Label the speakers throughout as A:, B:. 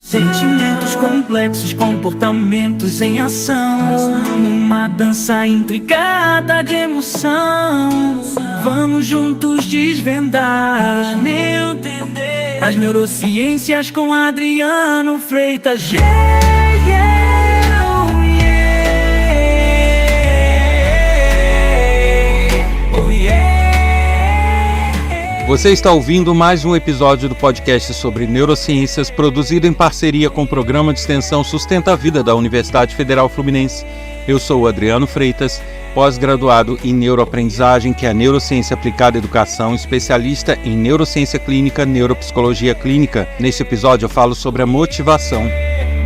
A: Sentimentos complexos, comportamentos em ação, uma dança intricada de emoção. Vamos juntos desvendar, entender as neurociências com Adriano Freitas.
B: Você está ouvindo mais um episódio do podcast sobre neurociências, produzido em parceria com o Programa de Extensão Sustenta a Vida da Universidade Federal Fluminense. Eu sou o Adriano Freitas, pós-graduado em neuroaprendizagem, que é a neurociência aplicada à educação, especialista em neurociência clínica, neuropsicologia clínica. Neste episódio eu falo sobre a motivação.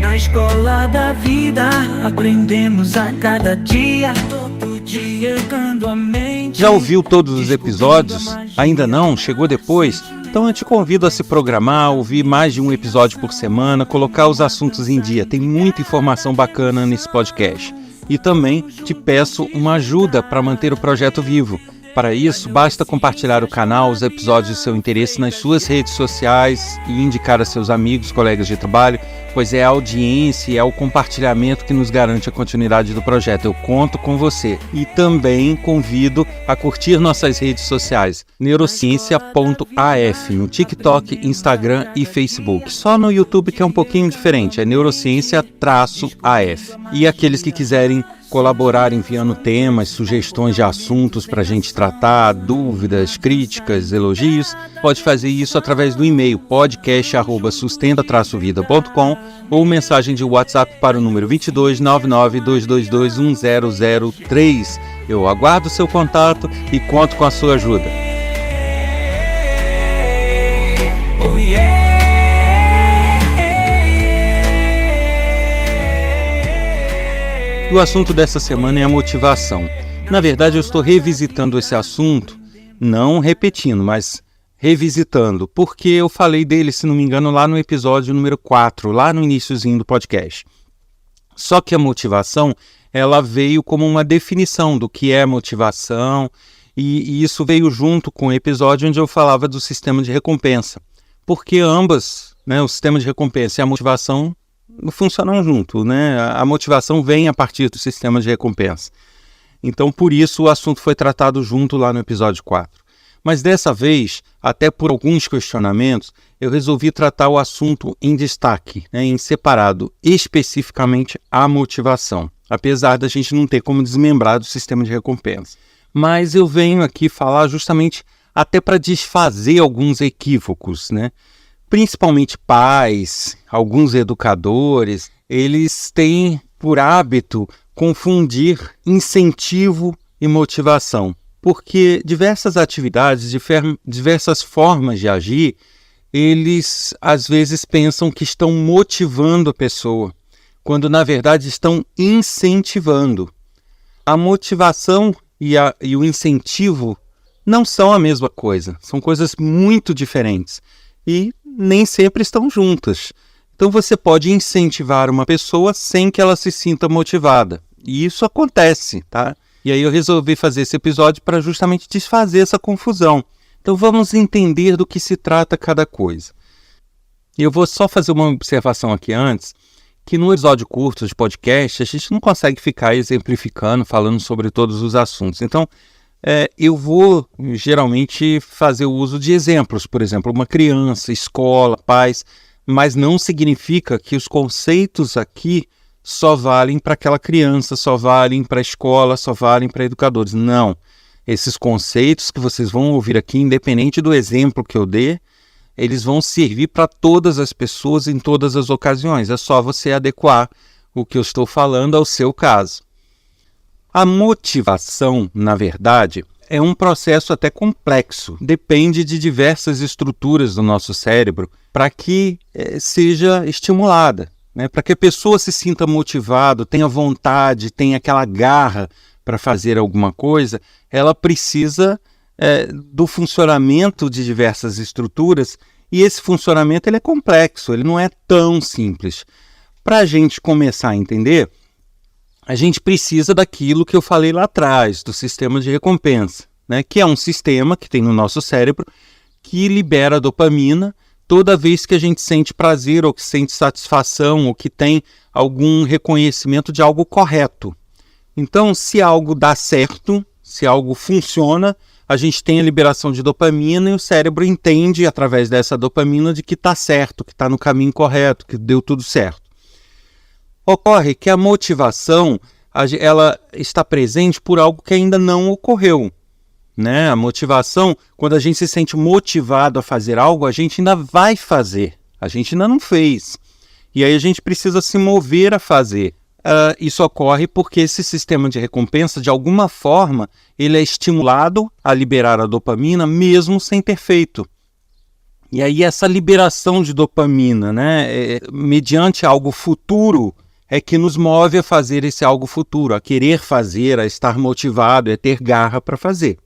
A: Na escola da vida, aprendemos a cada dia, todo dia educando a mente.
B: Já ouviu todos os episódios? Ainda não? Chegou depois? Então eu te convido a se programar, ouvir mais de um episódio por semana, colocar os assuntos em dia. Tem muita informação bacana nesse podcast. E também te peço uma ajuda para manter o projeto vivo. Para isso, basta compartilhar o canal, os episódios de seu interesse nas suas redes sociais e indicar a seus amigos, colegas de trabalho, pois é a audiência e é o compartilhamento que nos garante a continuidade do projeto. Eu conto com você. E também convido a curtir nossas redes sociais, neurociência.af, no TikTok, Instagram e Facebook. Só no YouTube que é um pouquinho diferente, é neurociência-af. E aqueles que quiserem colaborar enviando temas, sugestões de assuntos para a gente tratar, dúvidas, críticas, elogios, pode fazer isso através do e-mail podcast@sustenta-vida.com ou mensagem de WhatsApp para o número 22 99 222 1003. Eu aguardo seu contato e conto com a sua ajuda. O assunto dessa semana é a motivação. Na verdade, eu estou revisitando esse assunto, não repetindo, mas revisitando, porque eu falei dele, se não me engano, lá no episódio número 4, lá no iniciozinho do podcast. Só que a motivação, ela veio como uma definição do que é motivação, e isso veio junto com o episódio onde eu falava do sistema de recompensa. Porque ambas, o sistema de recompensa e a motivação funcionam junto, A motivação vem a partir do sistema de recompensa. Então, por isso, o assunto foi tratado junto lá no episódio 4. Mas dessa vez, até por alguns questionamentos, eu resolvi tratar o assunto em destaque, em separado, especificamente a motivação, apesar da gente não ter como desmembrar do sistema de recompensa. Mas eu venho aqui falar justamente até para desfazer alguns equívocos, Principalmente pais, alguns educadores, eles têm por hábito confundir incentivo e motivação, porque diversas atividades, diversas formas de agir, eles às vezes pensam que estão motivando a pessoa, quando na verdade estão incentivando. A motivação e o incentivo não são a mesma coisa, são coisas muito diferentes e nem sempre estão juntas. Então você pode incentivar uma pessoa sem que ela se sinta motivada. E isso acontece, tá? E aí eu resolvi fazer esse episódio para justamente desfazer essa confusão. Então vamos entender do que se trata cada coisa. Eu vou só fazer uma observação aqui antes, que no episódio curto de podcast a gente não consegue ficar exemplificando, falando sobre todos os assuntos. Então, eu vou geralmente fazer o uso de exemplos, por exemplo, uma criança, escola, pais, mas não significa que os conceitos aqui só valem para aquela criança, só valem para a escola, só valem para educadores. Não, esses conceitos que vocês vão ouvir aqui, independente do exemplo que eu dê, eles vão servir para todas as pessoas em todas as ocasiões. É só você adequar o que eu estou falando ao seu caso. A motivação, na verdade, é um processo até complexo. Depende de diversas estruturas do nosso cérebro para que seja estimulada, para que a pessoa se sinta motivada, tenha vontade, tenha aquela garra para fazer alguma coisa, ela precisa do funcionamento de diversas estruturas e esse funcionamento ele é complexo, ele não é tão simples. Para a gente começar a entender, a gente precisa daquilo que eu falei lá atrás, do sistema de recompensa, que é um sistema que tem no nosso cérebro que libera dopamina toda vez que a gente sente prazer, ou que sente satisfação, ou que tem algum reconhecimento de algo correto. Então, se algo dá certo, se algo funciona, a gente tem a liberação de dopamina e o cérebro entende, através dessa dopamina, de que está certo, que está no caminho correto, que deu tudo certo. Ocorre que a motivação, ela está presente por algo que ainda não ocorreu. Né? A motivação, quando a gente se sente motivado a fazer algo, a gente ainda vai fazer, a gente ainda não fez. E aí a gente precisa se mover a fazer. Isso ocorre porque esse sistema de recompensa, de alguma forma, ele é estimulado a liberar a dopamina mesmo sem ter feito. E aí essa liberação de dopamina, né, mediante algo futuro, é que nos move a fazer esse algo futuro, a querer fazer, a estar motivado, a ter garra para fazer.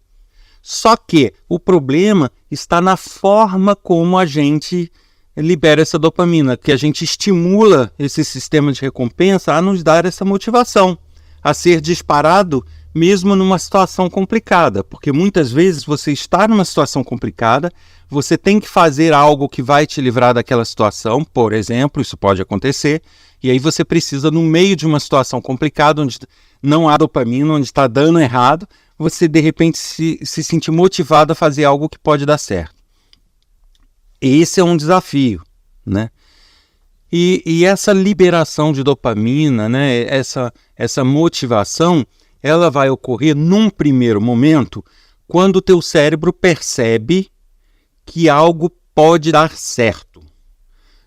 B: Só que o problema está na forma como a gente libera essa dopamina, que a gente estimula esse sistema de recompensa a nos dar essa motivação, a ser disparado mesmo numa situação complicada, porque muitas vezes você está numa situação complicada, você tem que fazer algo que vai te livrar daquela situação, por exemplo, isso pode acontecer, e aí você precisa, no meio de uma situação complicada, onde não há dopamina, onde está dando errado, você de repente se sentir motivado a fazer algo que pode dar certo. Esse é um desafio, né? E essa liberação de dopamina, né? Essa motivação, ela vai ocorrer num primeiro momento quando o teu cérebro percebe que algo pode dar certo.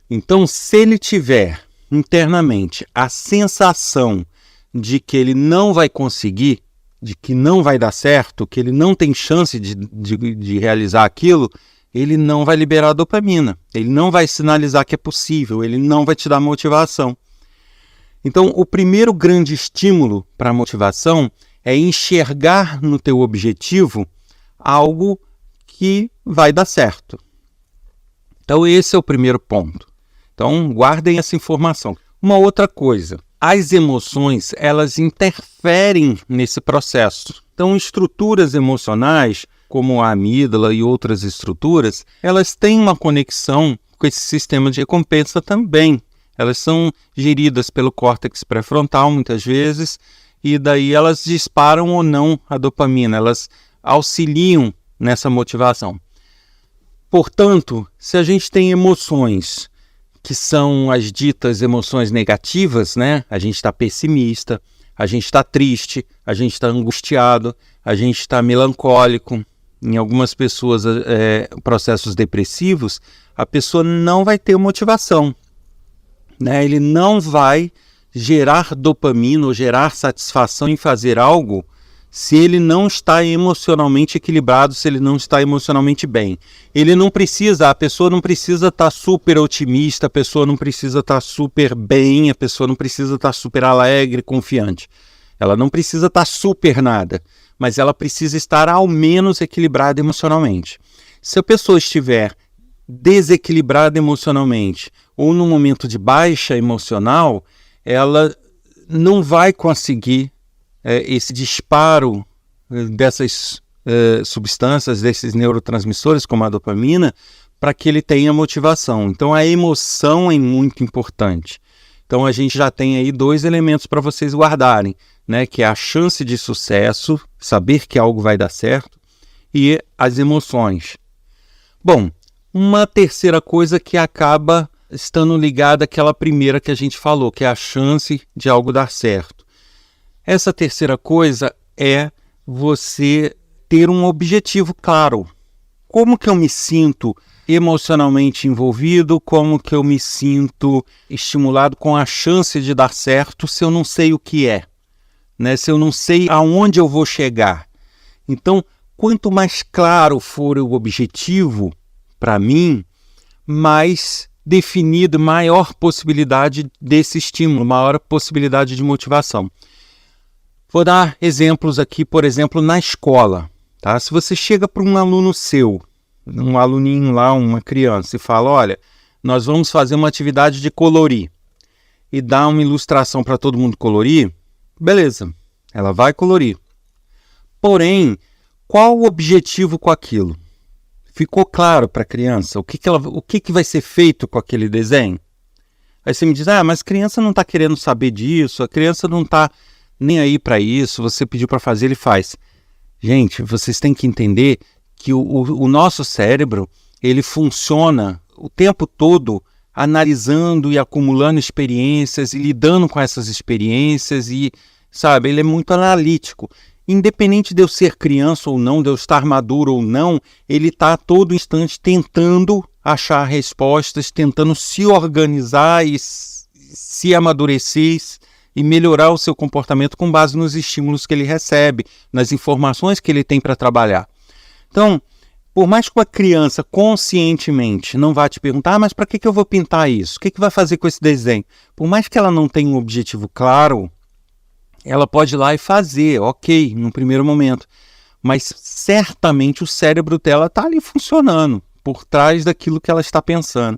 B: Então, se ele tiver internamente a sensação de que ele não vai conseguir, de que não vai dar certo, que ele não tem chance de realizar aquilo, ele não vai liberar a dopamina, ele não vai sinalizar que é possível, ele não vai te dar motivação. Então, o primeiro grande estímulo para a motivação é enxergar no teu objetivo algo que vai dar certo. Então, esse é o primeiro ponto. Então, guardem essa informação. Uma outra coisa, as emoções, elas interferem nesse processo. Então, estruturas emocionais, como a amígdala e outras estruturas, elas têm uma conexão com esse sistema de recompensa também. Elas são geridas pelo córtex pré-frontal, muitas vezes, e daí elas disparam ou não a dopamina, elas auxiliam nessa motivação. Portanto, se a gente tem emoções que são as ditas emoções negativas, né? A gente está pessimista, a gente está triste, a gente está angustiado, a gente está melancólico. Em algumas pessoas, processos depressivos, a pessoa não vai ter motivação, né? Ele não vai gerar dopamina ou gerar satisfação em fazer algo se ele não está emocionalmente equilibrado, se ele não está emocionalmente bem. A pessoa não precisa estar super otimista, a pessoa não precisa estar super bem, a pessoa não precisa estar super alegre, confiante. Ela não precisa estar super nada, mas ela precisa estar ao menos equilibrada emocionalmente. Se a pessoa estiver desequilibrada emocionalmente ou num momento de baixa emocional, ela não vai conseguir esse disparo dessas substâncias, desses neurotransmissores, como a dopamina, para que ele tenha motivação. Então, a emoção é muito importante. Então, a gente já tem aí 2 elementos para vocês guardarem, né? Que é a chance de sucesso, saber que algo vai dar certo, e as emoções. Bom, uma terceira coisa que acaba estando ligada àquela primeira que a gente falou, que é a chance de algo dar certo. Essa terceira coisa é você ter um objetivo claro. Como que eu me sinto emocionalmente envolvido? Como que eu me sinto estimulado com a chance de dar certo se eu não sei o que é? Né? Se eu não sei aonde eu vou chegar. Então, quanto mais claro for o objetivo para mim, mais definido, maior possibilidade desse estímulo, maior possibilidade de motivação. Vou dar exemplos aqui, por exemplo, na escola. Tá? Se você chega para um aluno seu, um aluninho lá, uma criança, e fala, olha, nós vamos fazer uma atividade de colorir, e dá uma ilustração para todo mundo colorir, beleza, ela vai colorir. Porém, qual o objetivo com aquilo? Ficou claro para a criança o que vai ser feito com aquele desenho? Aí você me diz, mas a criança não está querendo saber disso, a criança não está nem aí para isso, você pediu para fazer, ele faz. Gente, vocês têm que entender que o nosso cérebro, ele funciona o tempo todo analisando e acumulando experiências e lidando com essas experiências e, sabe, ele é muito analítico. Independente de eu ser criança ou não, de eu estar maduro ou não, ele está a todo instante tentando achar respostas, tentando se organizar e se amadurecer e melhorar o seu comportamento com base nos estímulos que ele recebe, nas informações que ele tem para trabalhar. Então, por mais que uma criança conscientemente não vá te perguntar, mas para que eu vou pintar isso? O que vai fazer com esse desenho? Por mais que ela não tenha um objetivo claro, ela pode ir lá e fazer, ok, no primeiro momento. Mas certamente o cérebro dela está ali funcionando, por trás daquilo que ela está pensando.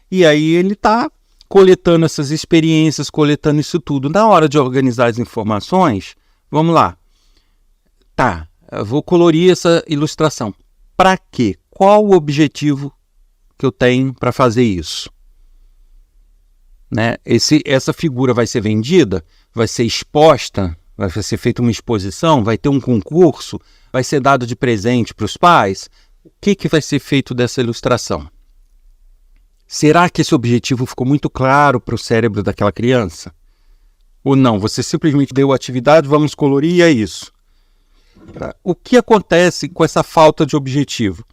B: E aí ele está coletando essas experiências, coletando isso tudo. Na hora de organizar as informações, vamos lá. Tá, eu vou colorir essa ilustração. Para quê? Qual o objetivo que eu tenho para fazer isso? Né? Essa figura vai ser vendida? Vai ser exposta? Vai ser feita uma exposição? Vai ter um concurso? Vai ser dado de presente para os pais? O que vai ser feito dessa ilustração? Será que esse objetivo ficou muito claro para o cérebro daquela criança? Ou não? Você simplesmente deu a atividade, vamos colorir e é isso. O que acontece com essa falta de objetivo?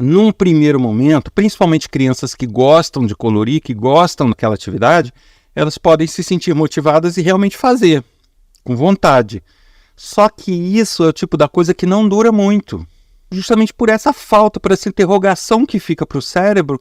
B: Num primeiro momento, principalmente crianças que gostam de colorir, que gostam daquela atividade, elas podem se sentir motivadas e realmente fazer, com vontade. Só que isso é o tipo da coisa que não dura muito, justamente por essa falta, por essa interrogação que fica para o cérebro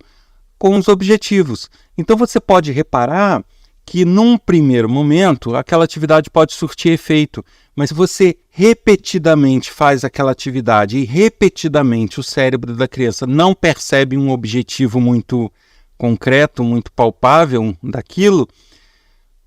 B: com os objetivos. Então você pode reparar que num primeiro momento aquela atividade pode surtir efeito, mas se você repetidamente faz aquela atividade e repetidamente o cérebro da criança não percebe um objetivo muito concreto, muito palpável daquilo,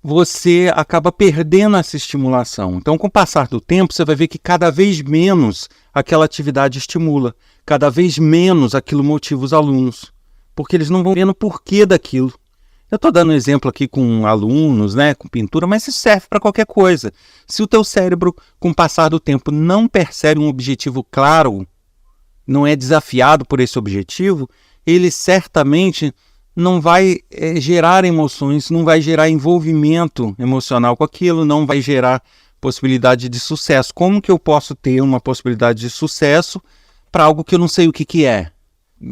B: você acaba perdendo essa estimulação. Então, com o passar do tempo, você vai ver que cada vez menos aquela atividade estimula, cada vez menos aquilo motiva os alunos, porque eles não vão vendo o porquê daquilo. Eu estou dando um exemplo aqui com alunos, né, com pintura, mas isso serve para qualquer coisa. Se o teu cérebro, com o passar do tempo, não percebe um objetivo claro, não é desafiado por esse objetivo, ele certamente não vai gerar emoções, não vai gerar envolvimento emocional com aquilo, não vai gerar possibilidade de sucesso. Como que eu posso ter uma possibilidade de sucesso para algo que eu não sei o que é?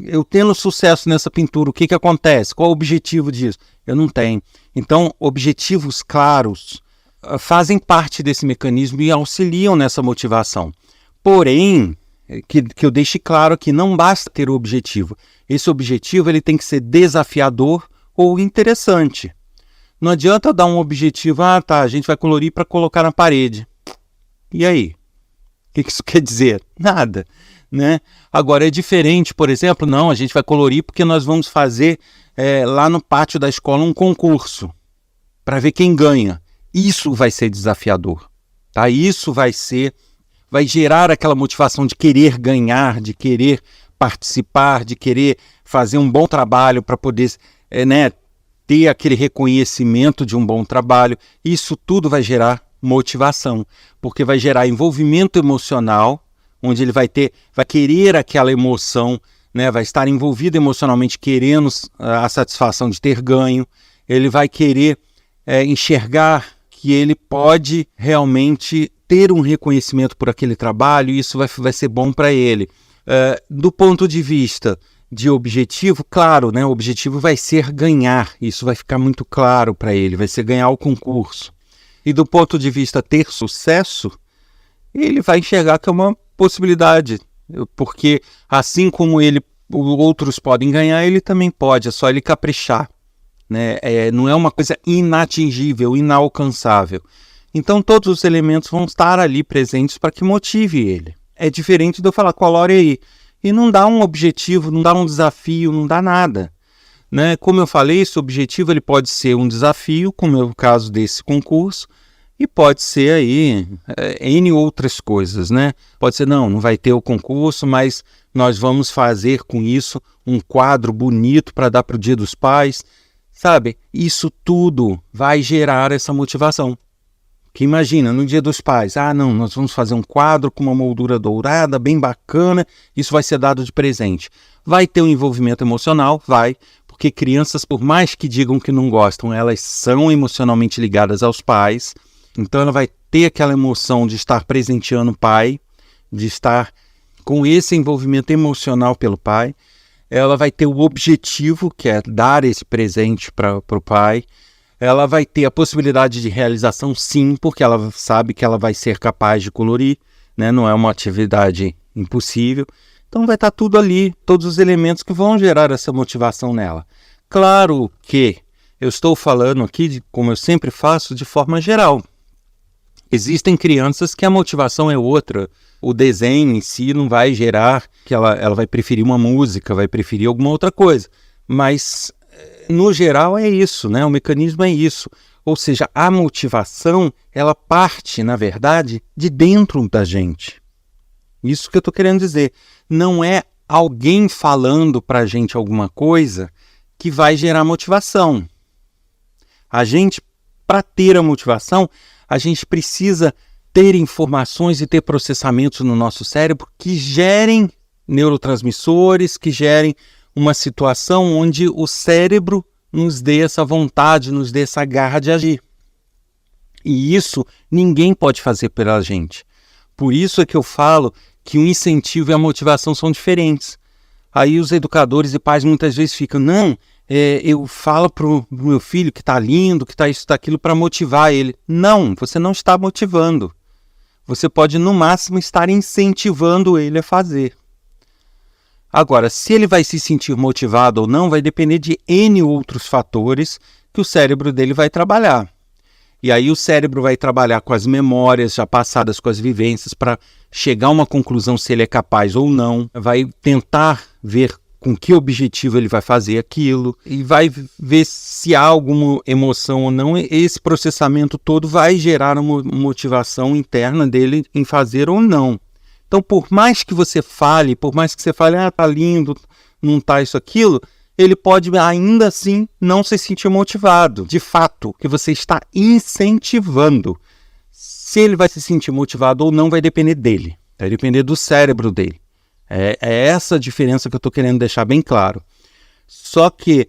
B: Eu tendo sucesso nessa pintura, o que acontece? Qual o objetivo disso? Eu não tenho. Então, objetivos claros fazem parte desse mecanismo e auxiliam nessa motivação. Porém, que eu deixe claro que não basta ter o objetivo. Esse objetivo ele tem que ser desafiador ou interessante. Não adianta eu dar um objetivo, a gente vai colorir para colocar na parede. E aí? O que isso quer dizer? Nada. Né? Agora é diferente, por exemplo, não, a gente vai colorir porque nós vamos fazer lá no pátio da escola um concurso para ver quem ganha. Isso vai ser desafiador, tá? Isso vai gerar aquela motivação de querer ganhar, de querer participar, de querer fazer um bom trabalho para poder ter aquele reconhecimento de um bom trabalho. Isso tudo vai gerar motivação, porque vai gerar envolvimento emocional, onde ele vai querer aquela emoção, né? Vai estar envolvido emocionalmente querendo a satisfação de ter ganho, ele vai querer enxergar que ele pode realmente ter um reconhecimento por aquele trabalho e isso vai ser bom para ele. Do ponto de vista de objetivo, claro, né? O objetivo vai ser ganhar, isso vai ficar muito claro para ele, vai ser ganhar o concurso. E do ponto de vista ter sucesso, ele vai enxergar que é uma possibilidade, porque assim como outros podem ganhar, ele também pode, é só ele caprichar, né? Não é uma coisa inatingível, inalcançável. Então todos os elementos vão estar ali presentes para que motive ele. É diferente de eu falar, colore aí, e não dá um objetivo, não dá um desafio, não dá nada. Né? Como eu falei, esse objetivo ele pode ser um desafio, como é o caso desse concurso, E pode ser aí N outras coisas, né? Pode ser, não vai ter o concurso, mas nós vamos fazer com isso um quadro bonito para dar para o Dia dos Pais. Sabe? Isso tudo vai gerar essa motivação. Que imagina, no Dia dos Pais, nós vamos fazer um quadro com uma moldura dourada, bem bacana, isso vai ser dado de presente. Vai ter um envolvimento emocional? Vai, porque crianças, por mais que digam que não gostam, elas são emocionalmente ligadas aos pais. Então ela vai ter aquela emoção de estar presenteando o pai, de estar com esse envolvimento emocional pelo pai. Ela vai ter o objetivo, que é dar esse presente para o pai. Ela vai ter a possibilidade de realização, sim, porque ela sabe que ela vai ser capaz de colorir, né? Não é uma atividade impossível. Então vai estar tudo ali, todos os elementos que vão gerar essa motivação nela. Claro que eu estou falando aqui, como eu sempre faço, de forma geral. Existem crianças que a motivação é outra. O desenho em si não vai gerar que ela vai preferir uma música, vai preferir alguma outra coisa. Mas, no geral, é isso, né? O mecanismo é isso. Ou seja, a motivação, ela parte, na verdade, de dentro da gente. Isso que eu estou querendo dizer. Não é alguém falando para a gente alguma coisa que vai gerar motivação. A gente, para ter a motivação, a gente precisa ter informações e ter processamentos no nosso cérebro que gerem neurotransmissores, que gerem uma situação onde o cérebro nos dê essa vontade, nos dê essa garra de agir. E isso ninguém pode fazer pela gente. Por isso é que eu falo que o incentivo e a motivação são diferentes. Aí os educadores e pais muitas vezes ficam, eu falo para o meu filho que está lindo, que está isso, está aquilo, para motivar ele. Não, você não está motivando. Você pode, no máximo, estar incentivando ele a fazer. Agora, se ele vai se sentir motivado ou não, vai depender de N outros fatores que o cérebro dele vai trabalhar. E aí o cérebro vai trabalhar com as memórias já passadas, com as vivências, para chegar a uma conclusão se ele é capaz ou não. Vai tentar ver com que objetivo ele vai fazer aquilo e vai ver se há alguma emoção ou não. Esse processamento todo vai gerar uma motivação interna dele em fazer ou não. Então, por mais que você fale, tá lindo, não tá isso, aquilo, ele pode ainda assim não se sentir motivado. De fato, que você está incentivando. Se ele vai se sentir motivado ou não vai depender dele, vai depender do cérebro dele. É essa a diferença que eu estou querendo deixar bem claro. Só que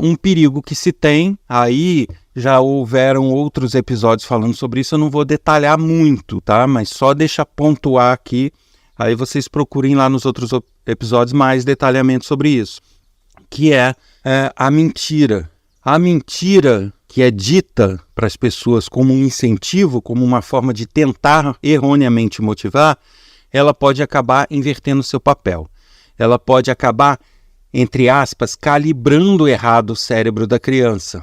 B: um perigo que se tem, aí já houveram outros episódios falando sobre isso, eu não vou detalhar muito, tá? Mas só deixa pontuar aqui, aí vocês procurem lá nos outros episódios mais detalhamento sobre isso, que é a mentira. A mentira que é dita para as pessoas como um incentivo, como uma forma de tentar erroneamente motivar, ela pode acabar invertendo o seu papel. Ela pode acabar, entre aspas, calibrando errado o cérebro da criança.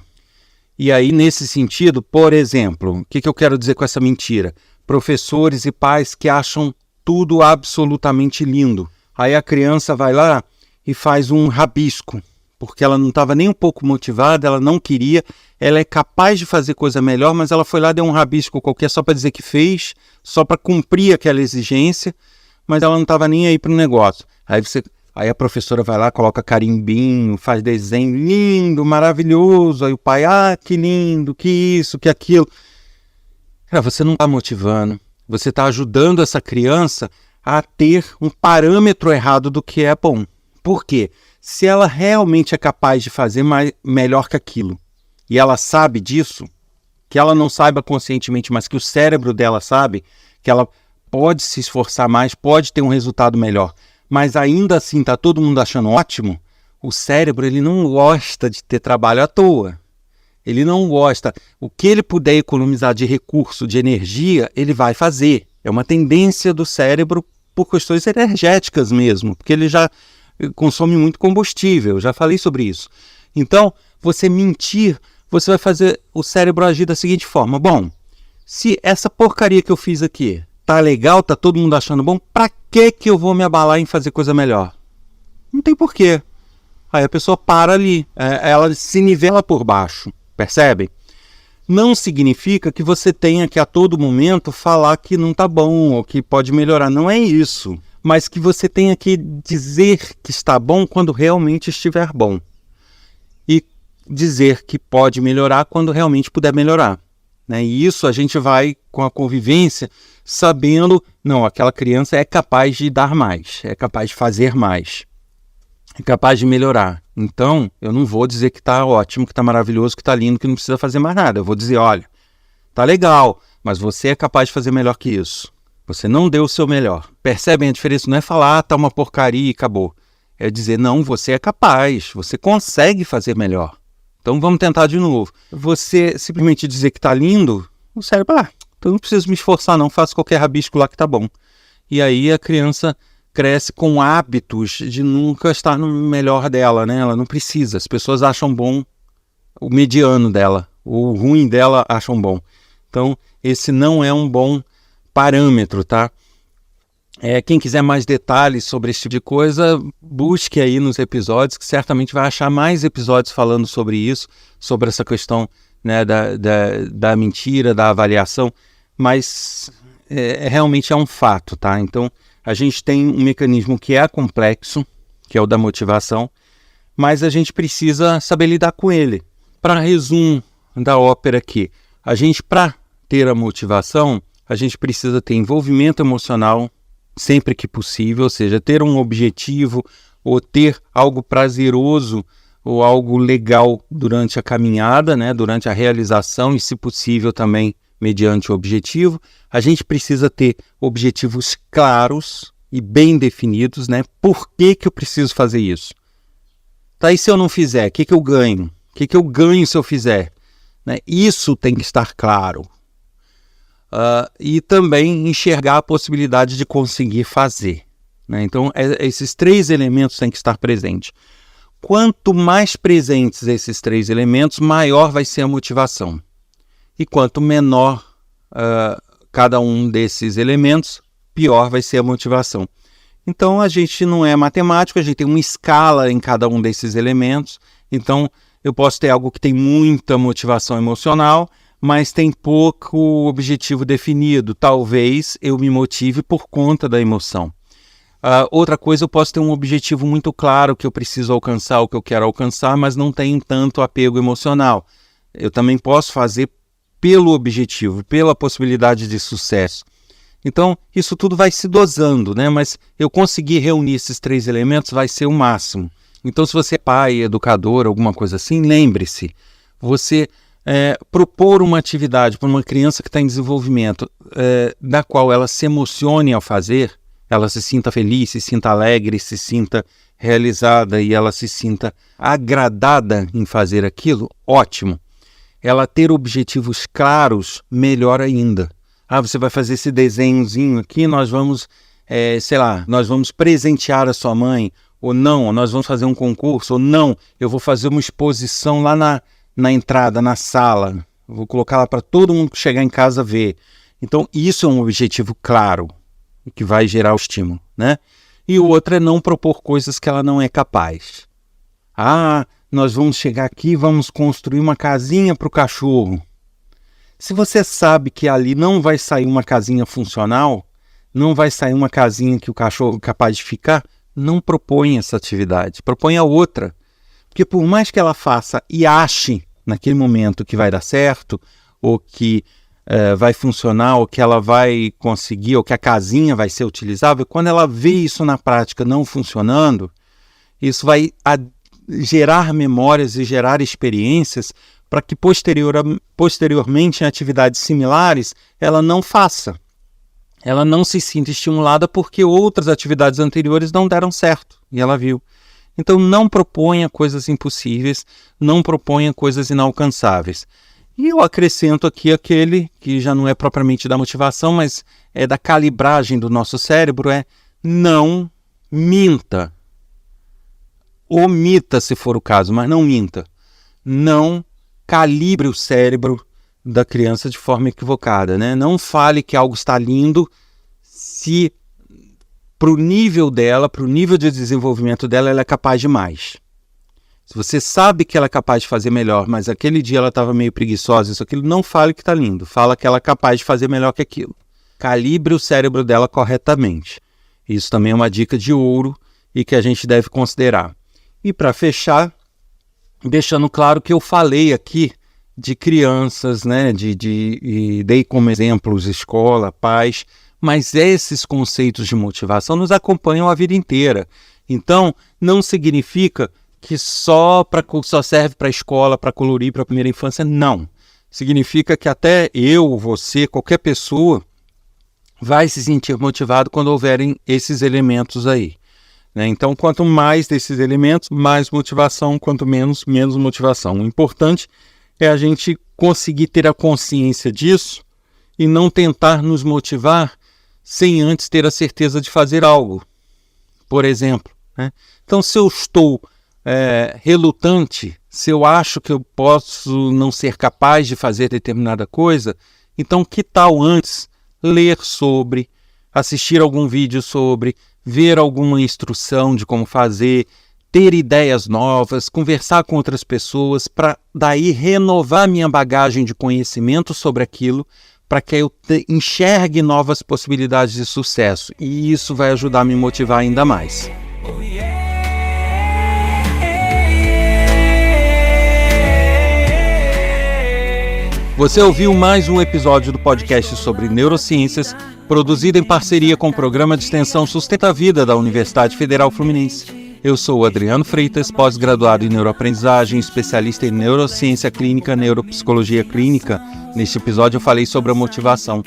B: E aí, nesse sentido, por exemplo, o que eu quero dizer com essa mentira? Professores e pais que acham tudo absolutamente lindo. Aí a criança vai lá e faz um rabisco, porque ela não estava nem um pouco motivada, ela não queria, ela é capaz de fazer coisa melhor, mas ela foi lá e deu um rabisco qualquer só para dizer que fez, só para cumprir aquela exigência, mas ela não estava nem aí para o negócio. Aí a professora vai lá, coloca carimbinho, faz desenho lindo, maravilhoso, aí o pai, que lindo, que isso, que aquilo. Cara, você não está motivando, você está ajudando essa criança a ter um parâmetro errado do que é bom. Por quê? Se ela realmente é capaz de fazer melhor que aquilo, e ela sabe disso, que ela não saiba conscientemente, mas que o cérebro dela sabe, que ela pode se esforçar mais, pode ter um resultado melhor, mas ainda assim está todo mundo achando ótimo, o cérebro ele não gosta de ter trabalho à toa. Ele não gosta. O que ele puder economizar de recurso, de energia, ele vai fazer. É uma tendência do cérebro por questões energéticas mesmo, porque ele já consome muito combustível, já falei sobre isso. Então, você mentir, você vai fazer o cérebro agir da seguinte forma: bom, se essa porcaria que eu fiz aqui tá legal, tá todo mundo achando bom, pra que eu vou me abalar em fazer coisa melhor? Não tem porquê. Aí a pessoa para ali, ela se nivela por baixo, percebe? não significa que você tenha que a todo momento falar que não está bom ou que pode melhorar. Não é isso. Mas que você tenha que dizer que está bom quando realmente estiver bom. E dizer que pode melhorar quando realmente puder melhorar. Né? E isso a gente vai, com a convivência, sabendo, não, aquela criança é capaz de dar mais, é capaz de fazer mais, é capaz de melhorar. Então, eu não vou dizer que está ótimo, que está maravilhoso, que está lindo, que não precisa fazer mais nada. Eu vou dizer, olha, está legal, mas você é capaz de fazer melhor que isso. Você não deu o seu melhor. Percebem a diferença? Não é falar, tá uma porcaria e acabou. É dizer, não, você é capaz, você consegue fazer melhor. Então vamos tentar de novo. Você simplesmente dizer que tá lindo, o cérebro, então não preciso me esforçar não, faço qualquer rabisco lá que tá bom. E aí a criança cresce com hábitos de nunca estar no melhor dela, né? Ela não precisa. As pessoas acham bom o mediano dela, o ruim dela acham bom. Então esse não é um bom parâmetro, tá? Quem quiser mais detalhes sobre esse tipo de coisa, busque aí nos episódios, que certamente vai achar mais episódios falando sobre isso, sobre essa questão, né, da mentira, da avaliação, mas realmente é um fato, tá? Então, a gente tem um mecanismo que é complexo, que é o da motivação, mas a gente precisa saber lidar com ele. Para resumo da ópera aqui, a gente, para ter a motivação, a gente precisa ter envolvimento emocional, sempre que possível, ou seja, ter um objetivo ou ter algo prazeroso ou algo legal durante a caminhada, né, durante a realização e, se possível, também mediante o objetivo. A gente precisa ter objetivos claros e bem definidos, né? Por que eu preciso fazer isso? Tá, e se eu não fizer, o que eu ganho? O que eu ganho se eu fizer? Né? Isso tem que estar claro. E também enxergar a possibilidade de conseguir fazer. Né? Então, esses 3 elementos têm que estar presentes. Quanto mais presentes esses 3 elementos, maior vai ser a motivação. E quanto menor cada um desses elementos, pior vai ser a motivação. Então, a gente não é matemático, a gente tem uma escala em cada um desses elementos. Então, eu posso ter algo que tem muita motivação emocional, mas tem pouco objetivo definido. Talvez eu me motive por conta da emoção. Outra coisa, eu posso ter um objetivo muito claro que eu preciso alcançar, o que eu quero alcançar, mas não tenho tanto apego emocional. Eu também posso fazer pelo objetivo, pela possibilidade de sucesso. Então, isso tudo vai se dosando, né? Mas eu conseguir reunir esses 3 elementos vai ser o máximo. Então, se você é pai, educador, alguma coisa assim, lembre-se, você propor uma atividade para uma criança que está em desenvolvimento, da qual ela se emocione ao fazer, ela se sinta feliz, se sinta alegre, se sinta realizada e ela se sinta agradada em fazer aquilo, ótimo. Ela ter objetivos claros, melhor ainda. Você vai fazer esse desenhozinho aqui, nós vamos, nós vamos presentear a sua mãe, ou não, nós vamos fazer um concurso, ou não, eu vou fazer uma exposição lá na entrada, na sala, vou colocar lá para todo mundo que chegar em casa ver. Então, isso é um objetivo claro, que vai gerar o estímulo, né? E o outro é não propor coisas que ela não é capaz. Nós vamos chegar aqui e vamos construir uma casinha para o cachorro. Se você sabe que ali não vai sair uma casinha funcional, não vai sair uma casinha que o cachorro é capaz de ficar, não proponha essa atividade, proponha outra. Porque por mais que ela faça e ache naquele momento que vai dar certo, ou que vai funcionar, ou que ela vai conseguir, ou que a casinha vai ser utilizável, quando ela vê isso na prática não funcionando, isso vai gerar memórias e gerar experiências para que posteriormente em atividades similares ela não faça. Ela não se sinta estimulada porque outras atividades anteriores não deram certo, e ela viu. Então não proponha coisas impossíveis, não proponha coisas inalcançáveis. E eu acrescento aqui aquele que já não é propriamente da motivação, mas é da calibragem do nosso cérebro, não minta. Omita se for o caso, mas não minta. Não calibre o cérebro da criança de forma equivocada, né? Não fale que algo está lindo se para o nível dela, para o nível de desenvolvimento dela, ela é capaz de mais. Se você sabe que ela é capaz de fazer melhor, mas aquele dia ela estava meio preguiçosa, isso aquilo, não fale que está lindo. Fala que ela é capaz de fazer melhor que aquilo. Calibre o cérebro dela corretamente. Isso também é uma dica de ouro e que a gente deve considerar. E para fechar, deixando claro que eu falei aqui de crianças, né, e dei como exemplos escola, pais, mas esses conceitos de motivação nos acompanham a vida inteira. Então, não significa que só serve para a escola, para colorir, para a primeira infância, não. Significa que até eu, você, qualquer pessoa vai se sentir motivado quando houverem esses elementos aí. Né? Então, quanto mais desses elementos, mais motivação, quanto menos, menos motivação. O importante é a gente conseguir ter a consciência disso e não tentar nos motivar sem antes ter a certeza de fazer algo. Por exemplo, né? Então, se eu estou relutante, se eu acho que eu posso não ser capaz de fazer determinada coisa, então que tal antes ler sobre, assistir algum vídeo sobre, ver alguma instrução de como fazer, ter ideias novas, conversar com outras pessoas, para daí renovar minha bagagem de conhecimento sobre aquilo, para que eu enxergue novas possibilidades de sucesso. E isso vai ajudar a me motivar ainda mais. Você ouviu mais um episódio do podcast sobre neurociências, produzido em parceria com o Programa de Extensão Sustenta a Vida da Universidade Federal Fluminense. Eu sou o Adriano Freitas, pós-graduado em neuroaprendizagem, especialista em neurociência clínica, neuropsicologia clínica. Neste episódio eu falei sobre a motivação.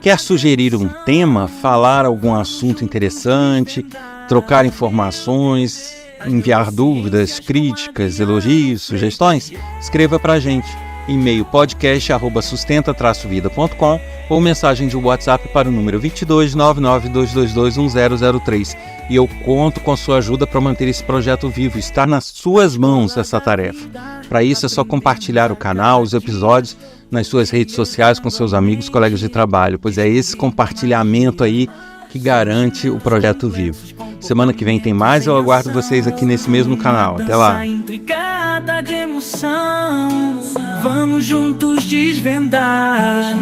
B: Quer sugerir um tema, falar algum assunto interessante, trocar informações, enviar dúvidas, críticas, elogios, sugestões? Escreva pra gente. E-mail podcast@sustenta-vida.com ou mensagem de WhatsApp para o número 22 992221003. E eu conto com sua ajuda para manter esse projeto vivo. Está nas suas mãos essa tarefa. Para isso é só compartilhar o canal, os episódios nas suas redes sociais com seus amigos, colegas de trabalho, pois é esse compartilhamento aí que garante o projeto vivo. Semana que vem tem mais, eu aguardo vocês aqui nesse mesmo canal. Até lá!
A: Intrigada de emoção, vamos juntos desvendar,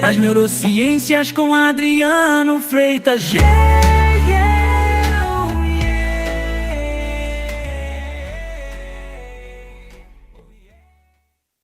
A: as neurociências com Adriano Freitas.